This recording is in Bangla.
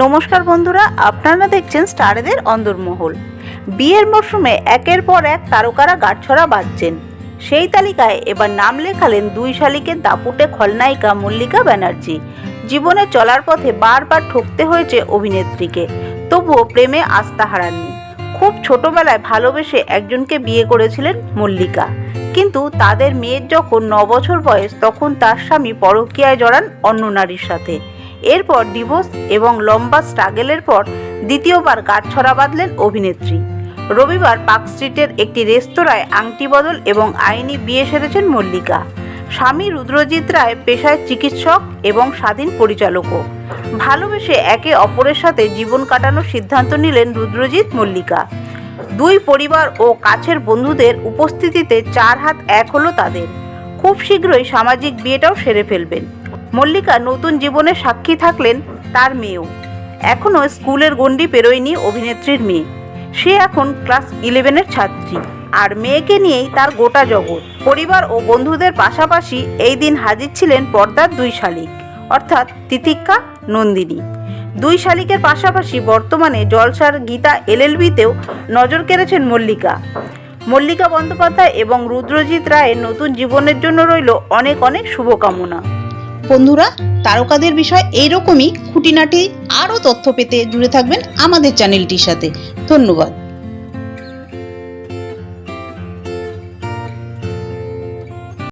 নমস্কার বন্ধুরা, আপনারা দেখছেন স্টারেদের অন্দরমহল। বিয়ের মরশুমে একের পর এক তারকারা গাঁটছড়া বাঁধছেন। সেই তালিকায় এবার নাম লেখালেন দুই শালিকের দাপুটে খলনায়িকা মল্লিকা ব্যানার্জি। জীবনে চলার পথে বারবার ঠকতে হয়েছে অভিনেত্রীকে, তবুও প্রেমে আস্থা হারাননি। খুব ছোটবেলায় ভালোবেসে একজনকে বিয়ে করেছিলেন মল্লিকা, কিন্তু তাদের মেয়ের যখন 9 বছর বয়স তখন তার স্বামী পরকীয়ায় জড়ান অন্য নারীর সাথে। এরপর ডিভোর্স এবং লম্বা স্ট্রাগলের পর দ্বিতীয়বার গাঁটছড়া বাঁধলেন অভিনেত্রী। রবিবার পার্ক স্ট্রিটের একটি রেস্তোরাঁয় আংটি বদল এবং আইনি বিয়ে সেরেছেন মল্লিকা। স্বামী রুদ্রজিৎ রায় পেশায় চিকিৎসক এবং স্বাধীন পরিচালকও। ভালোবেসে একে অপরের সাথে জীবন কাটানোর সিদ্ধান্ত নিলেন রুদ্রজিৎ মল্লিকা। দুই পরিবার ও কাছের বন্ধুদের উপস্থিতিতে 4 হাত এক হলো তাদের। খুব শীঘ্রই সামাজিক বিয়েটাও সেরে ফেলবেন। মল্লিকা নতুন জীবনের সাক্ষী থাকলেন তার মেয়েও। এখনও স্কুলের গণ্ডি পেরোয়নি অভিনেত্রীর মেয়ে। সে এখন ক্লাস 11-এর ছাত্রী, আর মেয়েকে নিয়েই তার গোটা জগৎ। পরিবার ও বন্ধুদের পাশাপাশি এই দিন হাজির ছিলেন পর্দার দুই শালিক, অর্থাৎ তিতিক্ষা, নন্দিনী। দুই শালিকের পাশাপাশি বর্তমানে জলসার গীতা LLB-তেও নজর কেড়েছেন মল্লিকা। মল্লিকা বন্দ্যোপাধ্যায় এবং রুদ্রজিৎ রায়ের নতুন জীবনের জন্য রইল অনেক অনেক শুভকামনা। বন্ধুরা, তারকাদের বিষয় এইরকমই খুঁটিনাটি আরও তথ্য পেতে জুড়ে থাকবেন আমাদের চ্যানেলটির সাথে। ধন্যবাদ।